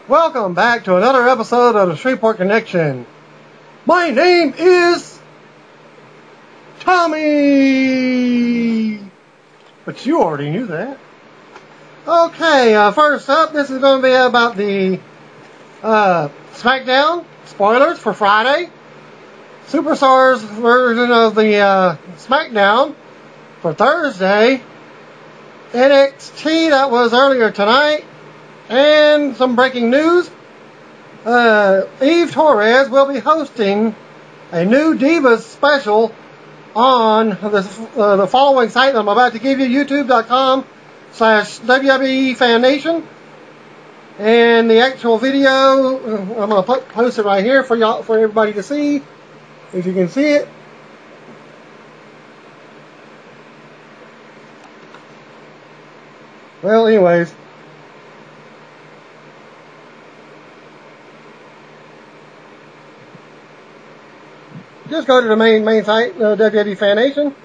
Welcome back to another episode of the Shreveport Connection. My name is Tommy, but you already knew that. Okay, first up, this is going to be about the SmackDown spoilers for Friday. Superstars version of the SmackDown for Thursday. NXT, that was earlier tonight. And some breaking news. Eve Torres will be hosting a new Divas special on the following site I'm about to give you, youtube.com/WWE Fan Nation. And the actual video, I'm going to post it right here for y'all, for everybody to see, if you can see it. Well, anyways. Just go to the main site, WWE Fan Nation.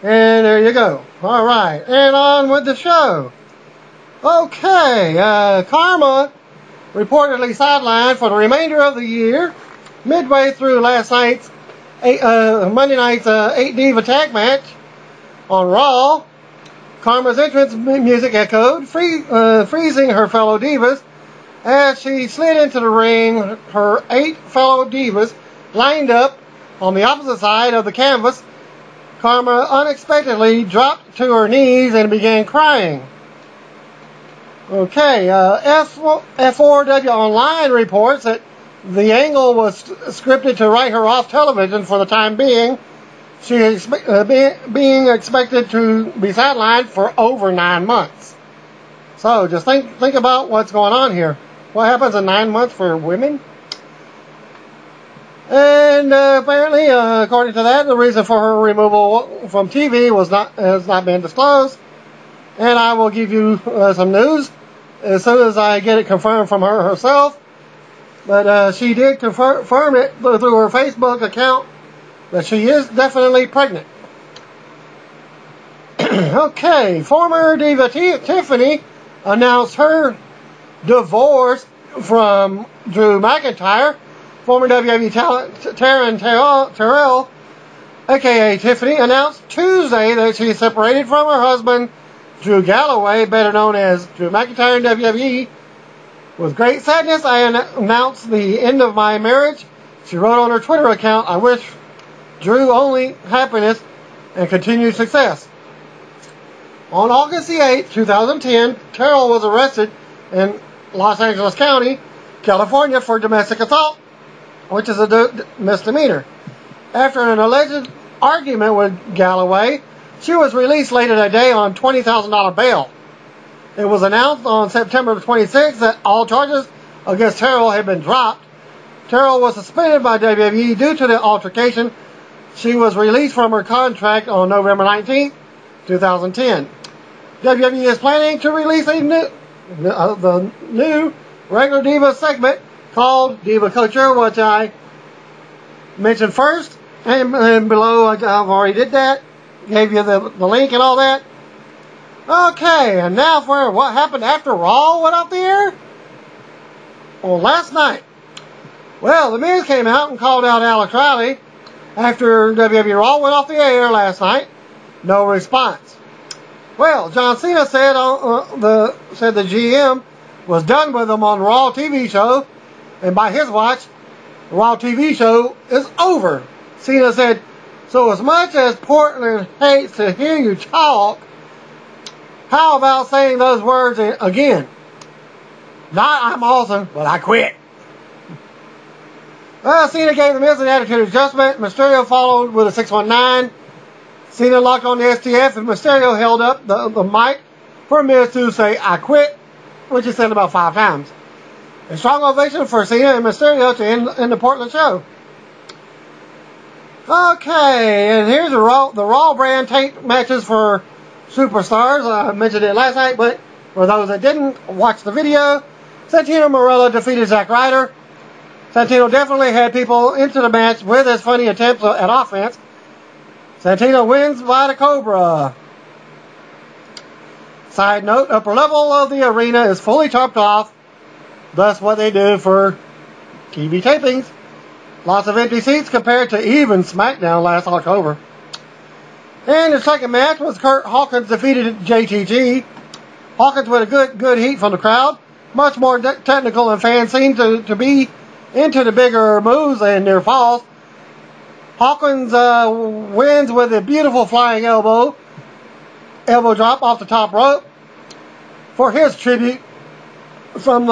And there you go. Alright, and on with the show. Okay, Kharma reportedly sidelined for the remainder of the year, midway through last night's Monday night's 8-Diva tag match on Raw. Kharma's entrance music echoed, freezing her fellow divas as she slid into the ring. Her 8 fellow divas lined up on the opposite side of the canvas. Kharma unexpectedly dropped to her knees and began crying. Okay, F4W Online reports that the angle was scripted to write her off television for the time being. She is being expected to be sidelined for over 9 months. So just think about what's going on here. What happens in 9 months for women? And apparently, according to that, the reason for her removal from TV has not been disclosed. And I will give you some news as soon as I get it confirmed from her herself. But she did confirm it through her Facebook account that she is definitely pregnant. Okay, former diva Tiffany announced her divorce from Drew McIntyre. Former WWE talent Taryn Terrell, a.k.a. Tiffany, announced Tuesday that she separated from her husband, Drew Galloway, better known as Drew McIntyre in WWE. With great sadness, I announced the end of my marriage. She wrote on her Twitter account, "I wish Drew only happiness and continued success." On August the 8th, 2010, Terrell was arrested in Los Angeles County, California for domestic assault, which is a misdemeanor. After an alleged argument with Galloway, she was released later that day on $20,000 bail. It was announced on September 26th that all charges against Terrell had been dropped. Terrell was suspended by WWE due to the altercation. She was released from her contract on November 19th, 2010. WWE is planning to release the new regular Diva segment called Diva Culture, which I mentioned first, and below I've already did that, gave you the link and all that. Okay, and now for what happened after Raw went off the air? Well, last night, The Miz came out and called out Alex Riley after WWE Raw went off the air last night. No response. John Cena said the GM was done with him on Raw TV show, and by his watch, the Raw TV show is over. Cena said, "So as much as Portland hates to hear you talk, how about saying those words again? Not I'm awesome, but I quit." Cena gave the Miz an attitude adjustment. Mysterio followed with a 619. Cena locked on the STF, and Mysterio held up the mic for Miz to say, "I quit," which he said about 5 times. A strong ovation for Cena and Mysterio to end the Portland show. Okay, and here's the Raw brand tape matches for Superstars. I mentioned it last night, but for those that didn't watch the video, Santino Marella defeated Zack Ryder. Santino definitely had people into the match with his funny attempts at offense. Santino wins by the Cobra. Side note, upper level of the arena is fully topped off That's what they do for TV tapings. Lots of empty seats compared to even SmackDown last October. And the second match was Kurt Hawkins defeated JTG. Hawkins with a good heat from the crowd. Much more technical, and fans seem to be into the bigger moves and near falls. Hawkins wins with a beautiful flying elbow drop off the top rope for his tribute from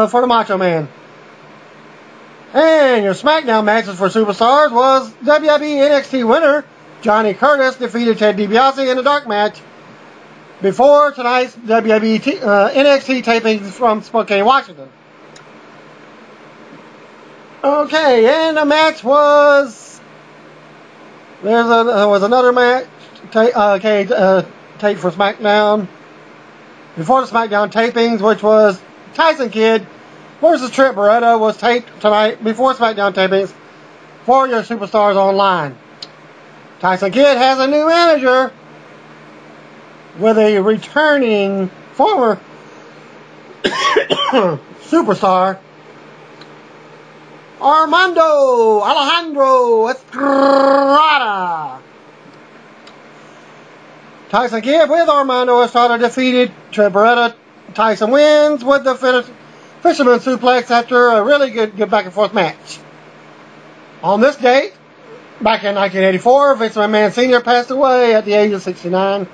for the Macho Man. And your SmackDown matches for Superstars was WWE NXT winner Johnny Curtis defeated Ted DiBiase in a dark match before tonight's WWE NXT tapings from Spokane, Washington. Okay, and the match was... There was another match taped for SmackDown before the SmackDown tapings, which was Tyson Kidd versus Trent Beretta, was taped tonight before SmackDown tapings for your Superstars Online. Tyson Kidd has a new manager with a returning former superstar, Armando Alejandro Estrada. Tyson Kidd with Armando Estrada defeated Trent Beretta. Tyson wins with the Fisherman Suplex after a really good back and forth match. On this date, back in 1984, Vince McMahon Sr. passed away at the age of 69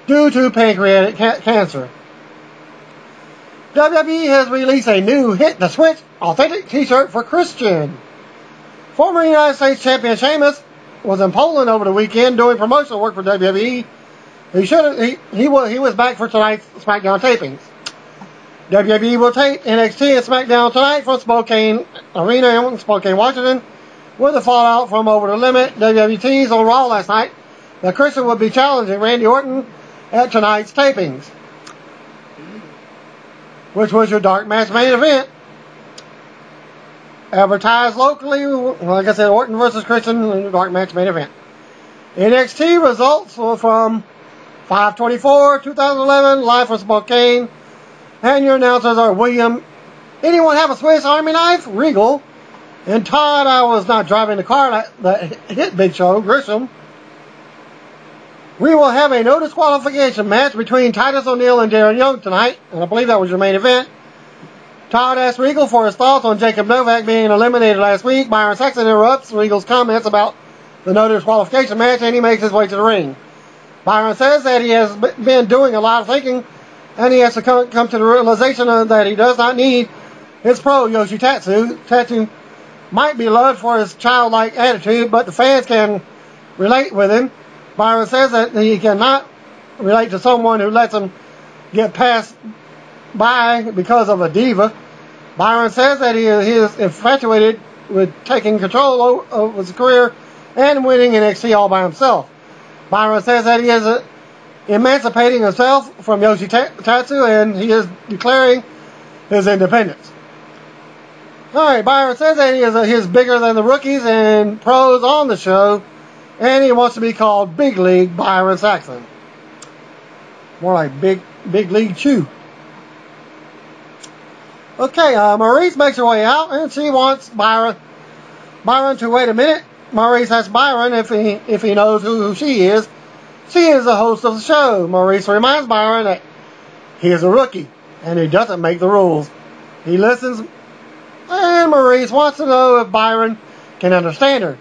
due to pancreatic cancer. WWE has released a new Hit the Switch authentic t-shirt for Christian. Former United States Champion Sheamus was in Poland over the weekend doing promotional work for WWE. He was back for tonight's SmackDown tapings. WWE will tape NXT and SmackDown tonight from Spokane Arena in Spokane, Washington, with the fallout from Over the Limit. WWE teased on Raw last night that Christian would be challenging Randy Orton at tonight's tapings, which was your dark match main event. Advertised locally, like I said, Orton versus Christian, dark match main event. NXT results were from 5/24/2011, live from Spokane. And your announcers are William, anyone have a Swiss Army knife? Regal. And Todd, I was not driving the car that hit Big Show, Grisham. We will have a no disqualification match between Titus O'Neil and Darren Young tonight, and I believe that was your main event. Todd asked Regal for his thoughts on Jacob Novak being eliminated last week. Byron Saxton interrupts Regal's comments about the no disqualification match, and he makes his way to the ring. Byron says that he has been doing a lot of thinking, and he has to come to the realization that he does not need his pro Yoshi Tatsu. Tatsu might be loved for his childlike attitude, but the fans can relate with him. Byron says that he cannot relate to someone who lets him get passed by because of a diva. Byron says that he is infatuated with taking control of his career and winning NXT all by himself. Byron says that he is emancipating himself from Yoshi Tatsu, and he is declaring his independence. Alright, Byron says that he is bigger than the rookies and pros on the show, and he wants to be called Big League Byron Saxton. More like Big League Chew. Okay, Maurice makes her way out, and she wants Byron to wait a minute. Maurice asks Byron if he knows who she is. She is the host of the show. Maurice reminds Byron that he is a rookie, and he doesn't make the rules. He listens, and Maurice wants to know if Byron can understand her.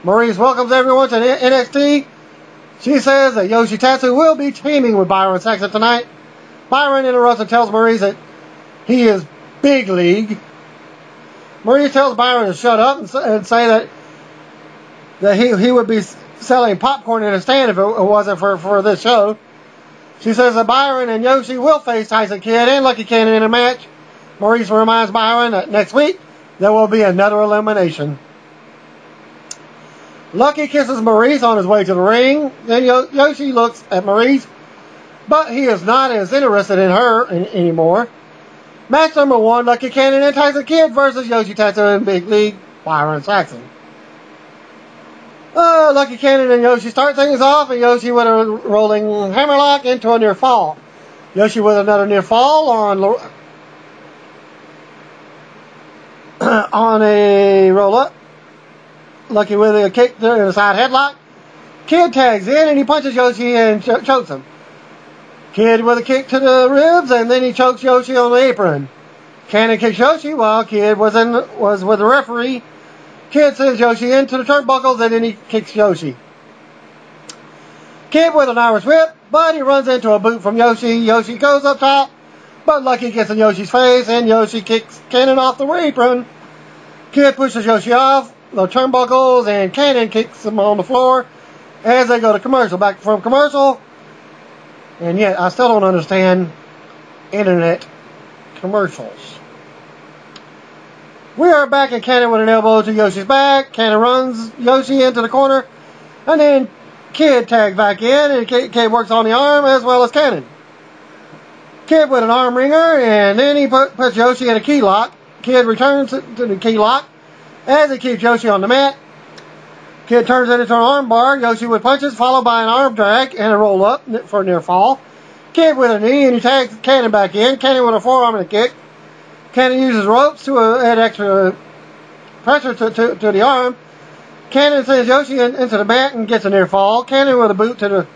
Maurice welcomes everyone to NXT. She says that Yoshi Tatsu will be teaming with Byron Saxton tonight. Byron interrupts and tells Maurice that he is Big League. Maurice tells Byron to shut up and say that he would be selling popcorn in a stand if it wasn't for this show. She says that Byron and Yoshi will face Tyson Kidd and Lucky Cannon in a match. Maurice reminds Byron that next week there will be another elimination. Lucky kisses Maurice on his way to the ring. Then Yoshi looks at Maurice, but he is not as interested in her anymore. Match number 1, Lucky Cannon and Tyson Kidd versus Yoshi Tatsu and Big League Byron Saxton. Lucky Cannon and Yoshi start things off, and Yoshi with a rolling hammerlock into a near fall. Yoshi with another near fall on on a roll-up. Lucky with a kick to the side headlock. Kid tags in and he punches Yoshi and chokes him. Kid with a kick to the ribs and then he chokes Yoshi on the apron. Cannon kicks Yoshi while Kid was with the referee. Kid sends Yoshi into the turnbuckles and then he kicks Yoshi. Kid with an Irish whip, but he runs into a boot from Yoshi. Yoshi goes up top, but Lucky gets in Yoshi's face and Yoshi kicks Cannon off the apron. Kid pushes Yoshi off the turnbuckles and Cannon kicks him on the floor as they go to commercial. Back from commercial, and yet I still don't understand internet commercials. We are back at Cannon with an elbow to Yoshi's back. Cannon runs Yoshi into the corner, and then Kid tags back in, and Kid works on the arm as well as Cannon. Kid with an arm wringer, and then he puts Yoshi in a key lock. Kid returns to the key lock as he keeps Yoshi on the mat. Kid turns it into an arm bar. Yoshi with punches, followed by an arm drag and a roll up for a near fall. Kid with a knee, and he tags Cannon back in. Cannon with a forearm and a kick. Cannon uses ropes to add extra pressure to the arm. Cannon sends Yoshi into the mat and gets a near fall. Cannon with a boot to the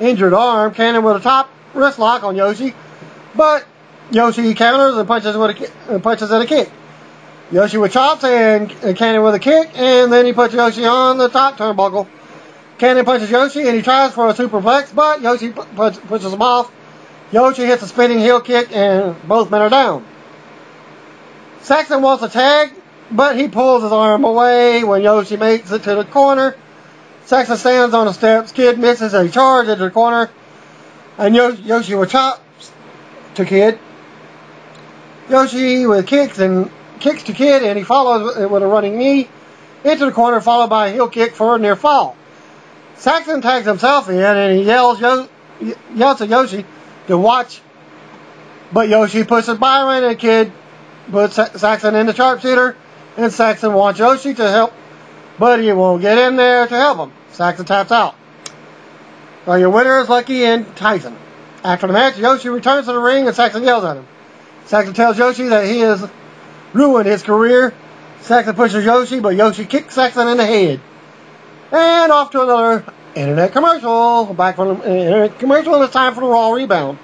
injured arm. Cannon with a top wrist lock on Yoshi. But Yoshi counters and punches at a kick. Yoshi with chops and Cannon with a kick. And then he puts Yoshi on the top turnbuckle. Cannon punches Yoshi and he tries for a superplex, but Yoshi pushes him off. Yoshi hits a spinning heel kick and both men are down. Saxon wants a tag, but he pulls his arm away when Yoshi makes it to the corner. Saxon stands on the steps. Kid misses a charge into the corner. And Yoshi with chops to Kid. Yoshi with kicks to Kid, and he follows it with a running knee into the corner, followed by a heel kick for a near fall. Saxon tags himself in, and he yells at Yoshi to watch. But Yoshi pushes Byron, and Kid puts Saxon in the sharpshooter, and Saxon wants Yoshi to help, but he won't get in there to help him. Saxon taps out. So your winner is Lucky and Tyson. After the match, Yoshi returns to the ring, and Saxon yells at him. Saxon tells Yoshi that he has ruined his career. Saxon pushes Yoshi, but Yoshi kicks Saxon in the head. And off to another internet commercial. Back from the internet commercial, and it's time for the Raw Rebound.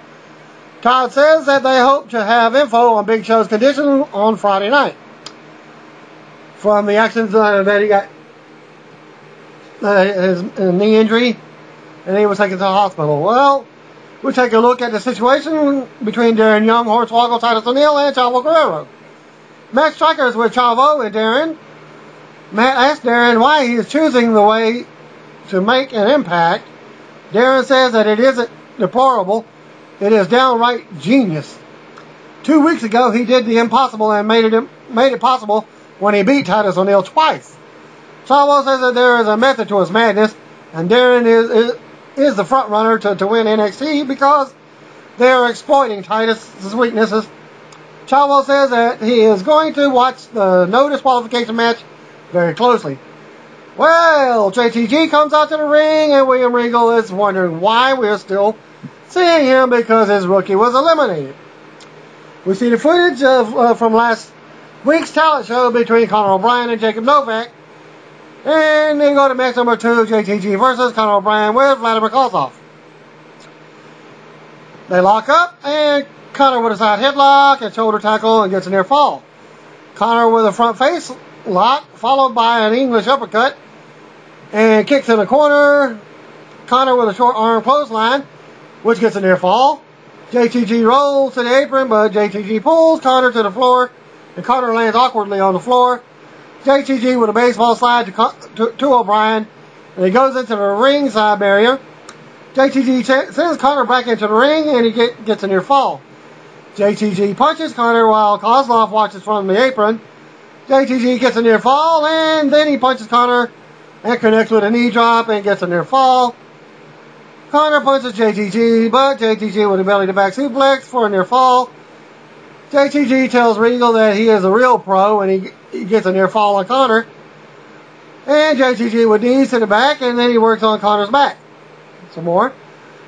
Todd says that they hope to have info on Big Show's condition on Friday night. From the accident that he got his knee injury, and he was taken to the hospital. Well, we'll take a look at the situation between Darren Young, Hornswoggle, Titus O'Neil, and Chavo Guerrero. Matt Strikers with Chavo and Darren. Matt asked Darren why he is choosing the way to make an impact. Darren says that it isn't deplorable. It is downright genius. 2 weeks ago, he did the impossible and made it possible when he beat Titus O'Neil twice. Chavo says that there is a method to his madness, and Darren is the front runner to win NXT because they are exploiting Titus' weaknesses. Chavo says that he is going to watch the no disqualification match very closely. Well, JTG comes out to the ring, and William Regal is wondering why we're still seeing him because his rookie was eliminated. We see the footage from last week's talent show between Conor O'Brien and Jacob Novak. And then go to match number 2, JTG versus Conor O'Brien with Vladimir Kozlov. They lock up, and Conor with a side headlock and shoulder tackle and gets a near fall. Conor with a front face lock, followed by an English uppercut, and kicks in the corner. Conor with a short arm clothesline, which gets a near fall. JTG rolls to the apron, but JTG pulls Conor to the floor, and Conor lands awkwardly on the floor. JTG with a baseball slide to O'Brien, and he goes into the ringside barrier. JTG sends Conor back into the ring, and he gets a near fall. JTG punches Conor while Kozlov watches from the apron. JTG gets a near fall, and then he punches Conor and connects with a knee drop and gets a near fall. Conor punches JTG, but JTG with a belly-to-back suplex for a near fall. JTG tells Regal that he is a real pro, and he gets a near fall on Conor. And JTG with knees to the back, and then he works on Conor's back. Some more.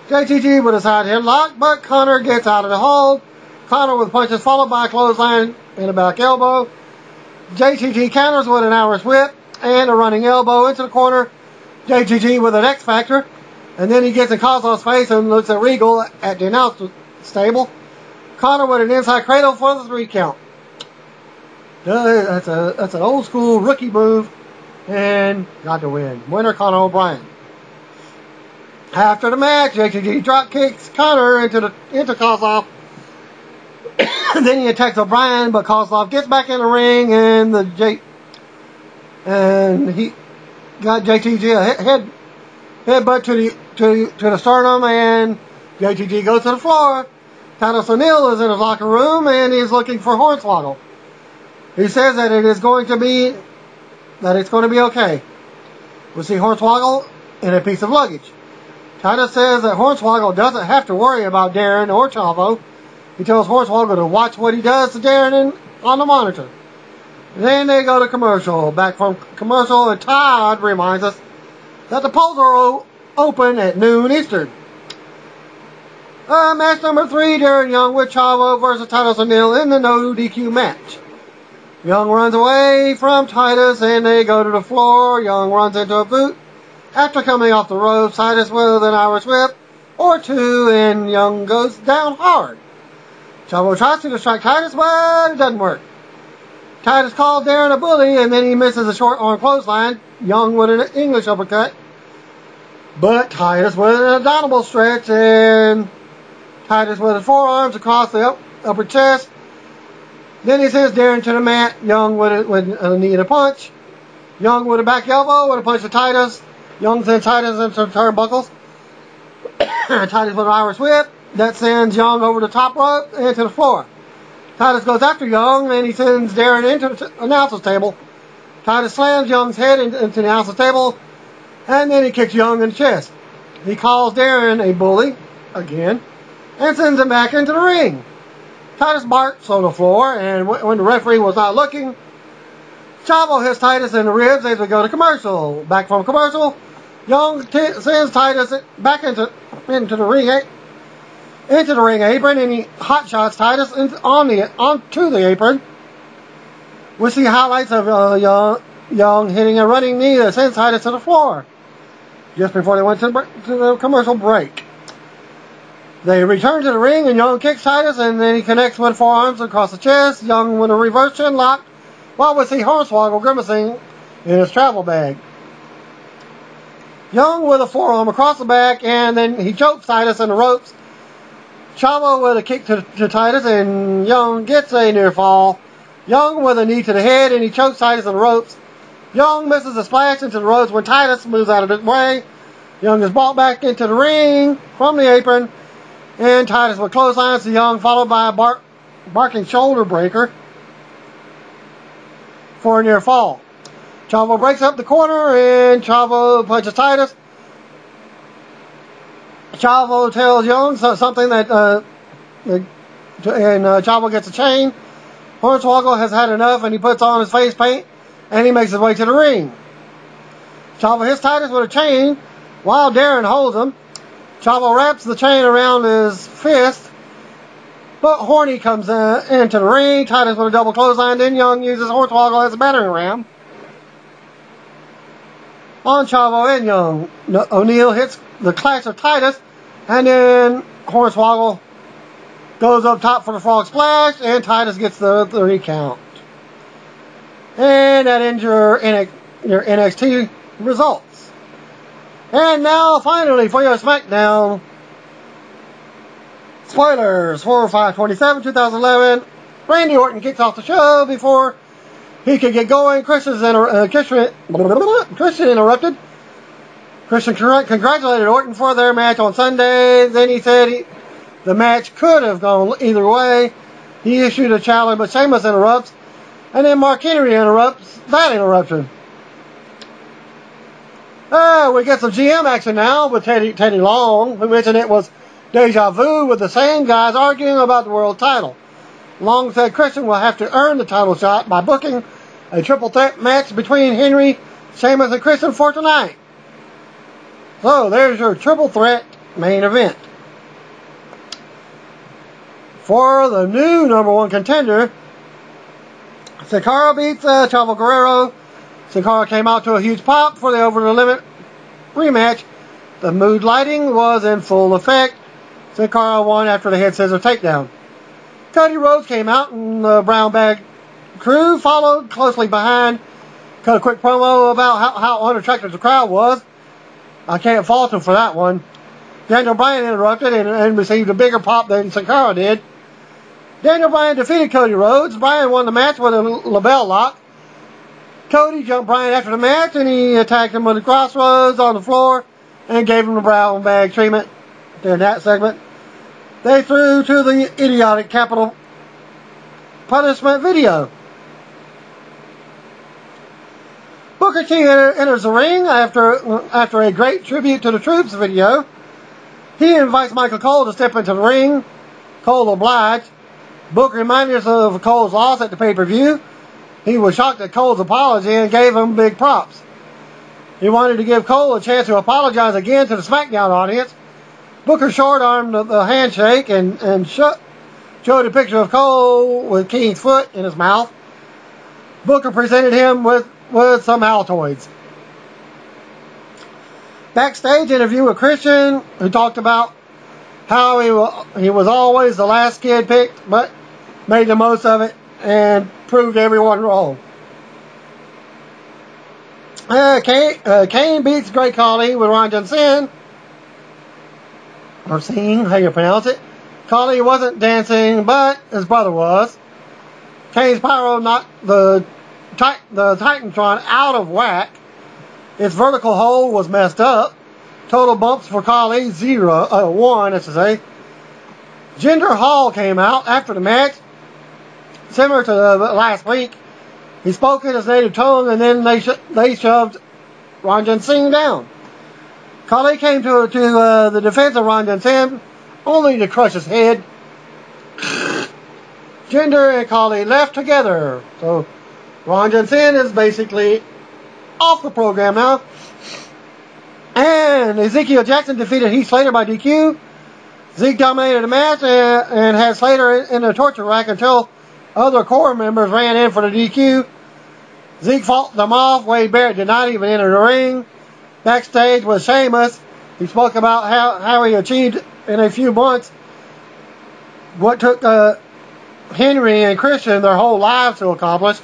JTG with a side headlock, but Conor gets out of the hold. Conor with punches followed by a clothesline and a back elbow. JTG counters with an Irish whip and a running elbow into the corner. JTG with an X Factor. And then he gets in Kozlov's face and looks at Regal at the announce stable. Connor with an inside cradle for the 3 count. That's an old school rookie move. And got the win. Winner Connor O'Brien. After the match, JTG drop kicks Connor into Kozlov. Then he attacks O'Brien, but Kozlov gets back in the ring and he got JTG a headbutt to the sternum, and JTG goes to the floor. Titus O'Neil is in his locker room and he's looking for Hornswoggle. He says that it's going to be okay. We see Hornswoggle in a piece of luggage. Titus says that Hornswoggle doesn't have to worry about Darren or Chavo. He tells Hornswoggle to watch what he does to Darren on the monitor. Then they go to commercial. Back from commercial, and Todd reminds us that the polls are open at noon Eastern. Match number 3, Darren Young with Chavo versus Titus O'Neil in the no DQ match. Young runs away from Titus and they go to the floor. Young runs into a boot. After coming off the ropes, Titus with an Irish whip or 2, and Young goes down hard. Chavo tries to distract Titus, but it doesn't work. Titus calls Darren a bully, and then he misses a short arm clothesline. Young with an English uppercut. But Titus with an abdominal stretch, and Titus with his forearms across the upper chest. Then he sends Darren to the mat. Young with a knee and a punch. Young with a back elbow and a punch to Titus. Young sends Titus into turnbuckles. Titus with an Irish whip. That sends Young over the top rope and to the floor. Titus goes after Young and he sends Darren into the announcer's table. Titus slams Young's head into the announcer's table and then he kicks Young in the chest. He calls Darren a bully again and sends him back into the ring. Titus barks on the floor, and when the referee was not looking, Chavo hits Titus in the ribs as we go to commercial. Back from commercial, Young sends Titus back into the ring apron, and he hot shots Titus onto the apron. We see highlights of Young hitting a running knee that sends Titus to the floor just before they went to the commercial break. They return to the ring, and Young kicks Titus, and then he connects with forearms across the chest. Young with a reverse chin lock, while we see Hornswoggle grimacing in his travel bag. Young with a forearm across the back, and then he chokes Titus in the ropes. Chavo with a kick to Titus, and Young gets a near fall. Young with a knee to the head, and he chokes Titus in the ropes. Young misses a splash into the ropes when Titus moves out of his way. Young is brought back into the ring from the apron. And Titus with clotheslines to Young, followed by a barking shoulder breaker for a near fall. Chavo breaks up the corner, and Chavo punches Titus. Chavo tells Young something and Chavo gets a chain. Hornswoggle has had enough, and he puts on his face paint, and he makes his way to the ring. Chavo hits Titus with a chain while Darren holds him. Chavo wraps the chain around his fist, but Horny comes into the ring. Titus with a double clothesline. Then Young uses Hornswoggle as a battering ram on Chavo and Young. O'Neil hits the clash of Titus, and then Hornswoggle goes up top for the frog splash, and Titus gets the 3 count. And that ends your NXT results. And now, finally, for your SmackDown spoilers for 5/27/2011. Randy Orton kicks off the show before he could get going. Christian interrupted. Christian congratulated Orton for their match on Sunday. Then he said the match could have gone either way. He issued a challenge, but Sheamus interrupts. And then Mark Henry interrupts that interruption. We get some GM action now with Teddy Long. We mentioned it was deja vu with the same guys arguing about the world title. Long said Christian will have to earn the title shot by booking a triple threat match between Henry, Sheamus, and Christian for tonight. So there's your triple threat main event. For the new #1 contender, Sin Cara beats Chavo Guerrero. Sin Cara came out to a huge pop for the Over the Limit rematch. The mood lighting was in full effect. Sin Cara won after the head scissor takedown. Cody Rhodes came out and the brown bag crew followed closely behind. Cut a quick promo about how unattractive the crowd was. I can't fault him for that one. Daniel Bryan interrupted and received a bigger pop than Sin Cara did. Daniel Bryan defeated Cody Rhodes. Bryan won the match with a label lock. Cody jumped Bryan after the match and he attacked him with the crossroads on the floor and gave him the brown bag treatment during that segment. They threw to the idiotic capital punishment video. Booker T enters the ring after a great tribute to the troops video. He invites Michael Cole to step into the ring. Cole obliged. Booker reminded us of Cole's loss at the pay-per-view. He was shocked at Cole's apology and gave him big props. He wanted to give Cole a chance to apologize again to the SmackDown audience. Booker short-armed the handshake and showed a picture of Cole with King's foot in his mouth. Booker presented him with some Altoids. Backstage interview with Christian, who talked about how he was always the last kid picked, but made the most of it and proved everyone wrong. Kane beats Great Khali with Ron Johnson. Or seeing how you pronounce it. Khali wasn't dancing, but his brother was. Kane's pyro knocked the Titantron out of whack. Its vertical hole was messed up. Total bumps for Khali, 1, I should say. Jinder Hall came out after the match. Similar to last week. He spoke in his native tongue and then they shoved Ranjan Singh down. Khali came to the defense of Ranjan Singh only to crush his head. Jinder and Khali left together. So Ranjan Singh is basically off the program now. And Ezekiel Jackson defeated Heath Slater by DQ. Zeke dominated the match and had Slater in the torture rack until other core members ran in for the DQ. Zeke fought them off. Wade Barrett did not even enter the ring. Backstage was Sheamus. He spoke about how he achieved in a few months what took Henry and Christian their whole lives to accomplish.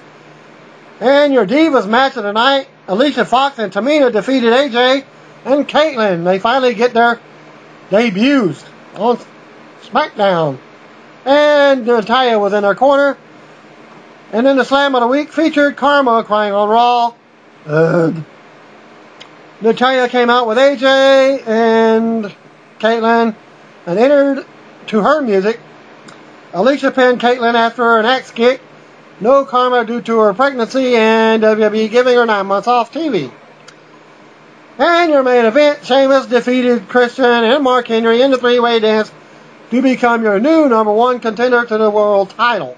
And your Divas match of the night, Alicia Fox and Tamina defeated AJ and Caitlyn. They finally get their debuts on SmackDown. And Natalia was in their corner. And then the Slam of the Week featured Kharma crying on Raw. Natalia came out with AJ and Caitlyn and entered to her music. Alicia pinned Caitlyn after an axe kick. No karma due to her pregnancy and WWE giving her 9 months off TV. And your main event, Sheamus defeated Christian and Mark Henry in the three-way dance to become your new #1 contender to the world title.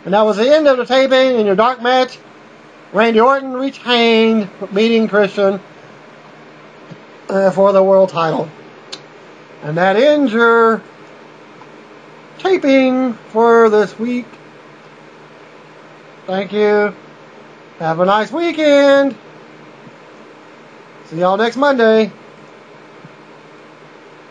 And that was the end of the taping. In your dark match, Randy Orton retained, beating Christian for the world title. And that ends your taping for this week. Thank you. Have a nice weekend. See y'all next Monday.